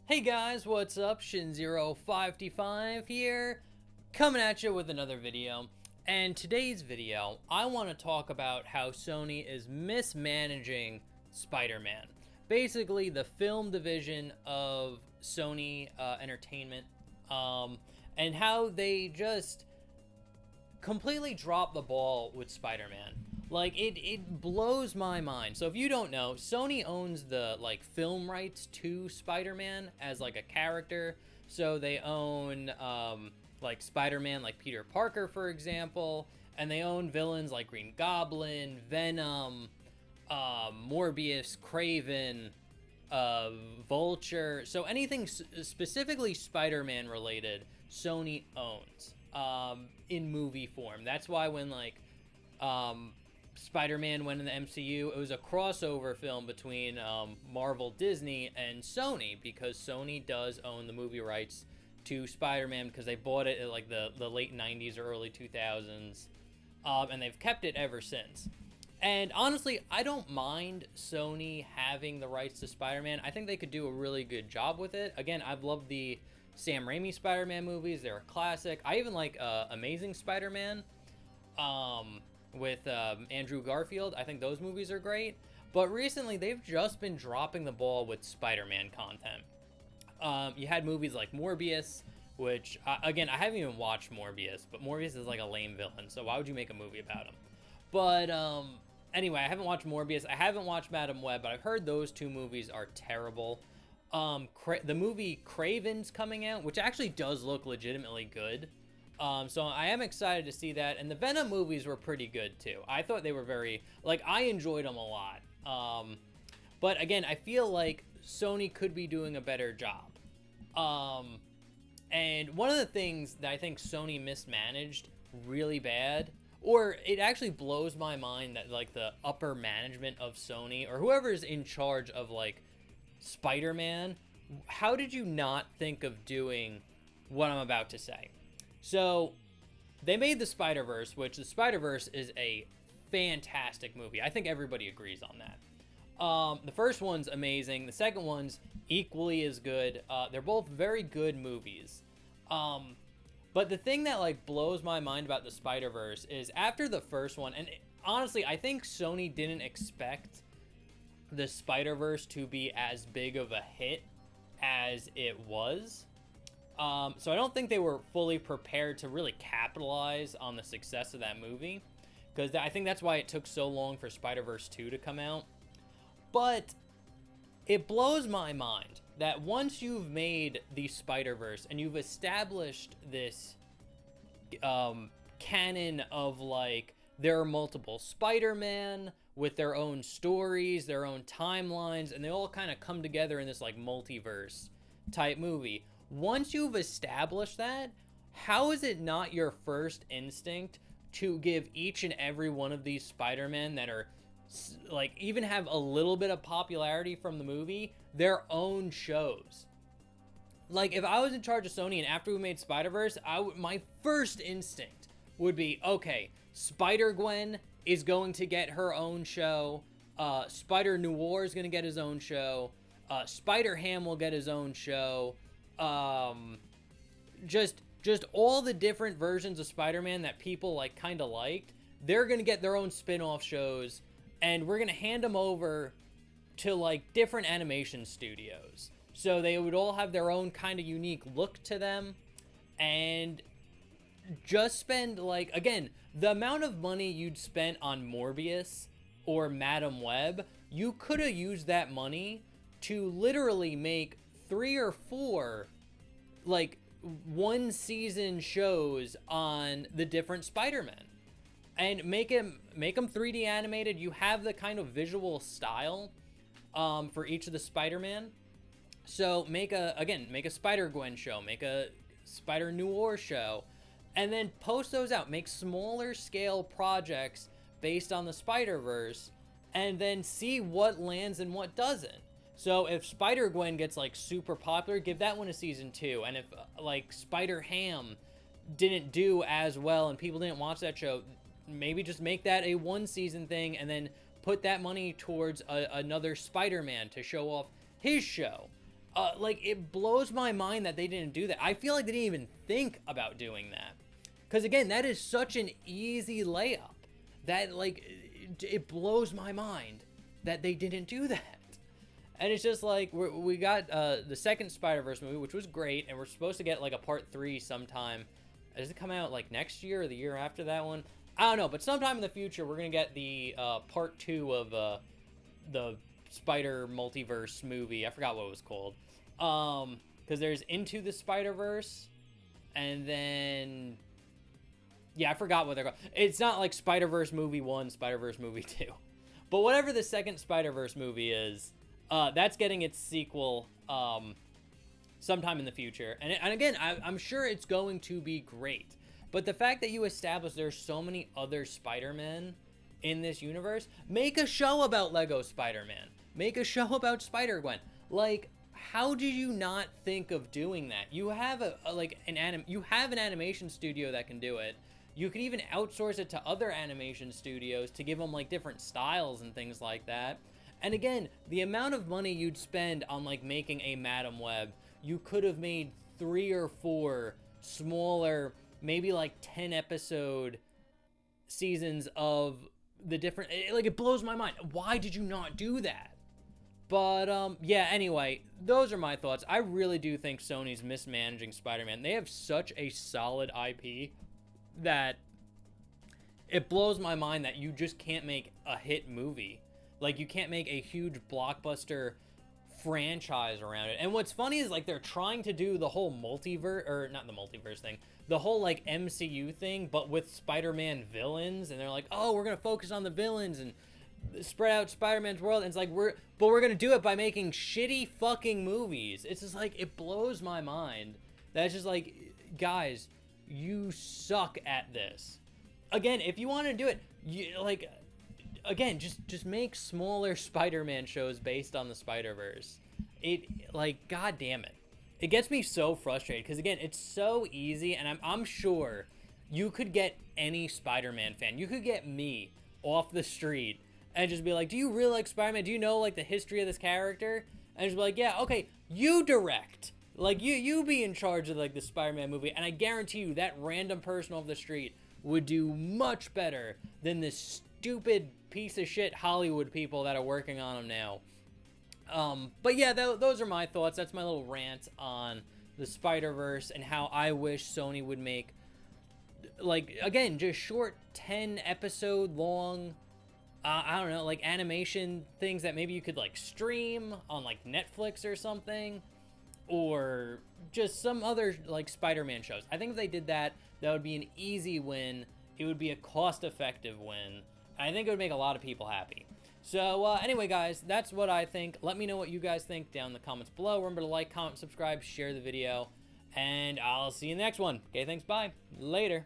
Hey guys, what's up? Shin0555 here, coming at you with another video. And today's video, I want to talk about how Sony is mismanaging Spider-Man. Basically, the film division of Sony Entertainment, and how they just completely dropped the ball with Spider-Man. Like, it blows my mind. So if you don't know, Sony owns the film rights to Spider-Man as like a character. So they own like Spider-Man, like Peter Parker, for example, and they own villains like Green Goblin, Venom, Morbius, Craven, Vulture. So anything specifically Spider-Man related, Sony owns in movie form. That's why when Spider-Man went in the MCU, it was a crossover film between Marvel, Disney, and Sony, because Sony does own the movie rights to Spider-Man because they bought it at like the late 90s or early 2000s, and they've kept it ever since. And honestly, I don't mind Sony having the rights to Spider-Man. I think they could do a really good job with it. Again, I've loved the Sam Raimi Spider-Man movies. They're a classic. I even like Amazing Spider-Man with Andrew Garfield. I think those movies are great. But recently, they've just been dropping the ball with Spider-Man content. You had movies like Morbius, which, again, I haven't even watched Morbius, but Morbius is like a lame villain, so why would you make a movie about him? But anyway, I haven't watched Morbius. I haven't watched Madam Web, but I've heard those two movies are terrible. The movie Craven's coming out, which actually does look legitimately good. So I am excited to see that. And the Venom movies were pretty good too. I thought they were I enjoyed them a lot. But again, I feel like Sony could be doing a better job. And one of the things that I think Sony mismanaged really bad, or it actually blows my mind that the upper management of Sony, or whoever is in charge of Spider-Man, how did you not think of doing what I'm about to say? So they made the Spiderverse, which the Spiderverse is a fantastic movie. I think everybody agrees on that. The first one's amazing. The second one's equally as good. They're both very good movies. But the thing that blows my mind about the Spider-Verse is after the first one, and honestly, I think Sony didn't expect the Spider-Verse to be as big of a hit as it was. So I don't think they were fully prepared to really capitalize on the success of that movie, because I think that's why it took so long for Spider-Verse 2 to come out. But it blows my mind that once you've made the Spider-Verse and you've established this canon of there are multiple Spider-Man with their own stories, their own timelines, and they all kind of come together in this multiverse type movie. Once you've established that, how is it not your first instinct to give each and every one of these Spider-Men that are even have a little bit of popularity from the movie their own shows? If I was in charge of Sony and after we made Spider-Verse, my first instinct would be, okay, Spider-Gwen is going to get her own show, Spider-Noir is going to get his own show, Spider-Ham will get his own show, just all the different versions of Spider-Man that people kind of liked, they're going to get their own spin-off shows, and we're going to hand them over to different animation studios. So they would all have their own kind of unique look to them, and just spend again, the amount of money you'd spent on Morbius or Madam Web, you could have used that money to literally make 3 or 4 one season shows on the different Spider-Men, and make them 3D animated. You have the kind of visual style for each of the Spider-Man. So make a Spider-Gwen show, make a Spider-Noir show, and then post those out. Make smaller scale projects based on the Spider-Verse, and then see what lands and what doesn't. So if Spider-Gwen gets super popular, give that one a season 2. And if Spider-Ham didn't do as well and people didn't watch that show, maybe just make that a 1 season thing, and then put that money towards another Spider-Man to show off his show. Like, it blows my mind that they didn't do that. I feel like they didn't even think about doing that. Because, again, that is such an easy layup that, like, it blows my mind that they didn't do that. And it's just like, we got the second Spider-Verse movie, which was great, and we're supposed to get, like, a part 3 sometime. Does it come out, like, next year or the year after that one? I don't know, but sometime in the future, we're going to get the part 2 of the Spider Multiverse movie. I forgot what it was called. Because there's Into the Spider-Verse, and then... yeah, I forgot what they're called. It's not like Spider-Verse movie 1, Spider-Verse movie 2. But whatever the second Spider-Verse movie is, that's getting its sequel sometime in the future. And again, I'm sure it's going to be great. But the fact that you establish there's so many other Spider-Men in this universe, make a show about Lego Spider-Man. Make a show about Spider-Gwen. Like, how did you not think of doing that? You have you have an animation studio that can do it. You could even outsource it to other animation studios to give them, like, different styles and things like that. And again, the amount of money you'd spend on, like, making a Madam Web, you could have made 3 or 4 smaller, maybe, like, 10-episode seasons of the different... like, it blows my mind. Why did you not do that? But, yeah, anyway, those are my thoughts. I really do think Sony's mismanaging Spider-Man. They have such a solid IP that it blows my mind that you just can't make a hit movie. Like, you can't make a huge blockbuster franchise around it. And what's funny is, like, they're trying to do the whole multiverse, or not the multiverse thing, the whole, like, MCU thing, but with Spider-Man villains. And they're like, oh, we're gonna focus on the villains and spread out Spider-Man's world. And it's like, we're gonna do it by making shitty fucking movies. It's just like, it blows my mind. That's just like, guys, you suck at this. Again, if you want to do it, again, just make smaller Spider-Man shows based on the Spider-Verse. Like, god damn it. It gets me so frustrated, because again, it's so easy, and I'm sure you could get any Spider-Man fan. You could get me off the street and just be like, do you really like Spider-Man? Do you know, like, the history of this character? And just be like, yeah, okay, you direct. Like, you be in charge of, like, the Spider-Man movie, and I guarantee you that random person off the street would do much better than this stupid piece of shit Hollywood people that are working on them now. But yeah, those are my thoughts. That's my little rant on the Spider-Verse and how I wish Sony would make, like, again, just short 10-episode long, I don't know, like, animation things that maybe you could, like, stream on, like, Netflix or something. Or just some other, like, Spider-Man shows. I think if they did that, that would be an easy win. It would be a cost-effective win. I think it would make a lot of people happy. So, anyway, guys, that's what I think. Let me know what you guys think down in the comments below. Remember to like, comment, subscribe, share the video. And I'll see you in the next one. Okay, thanks, bye. Later.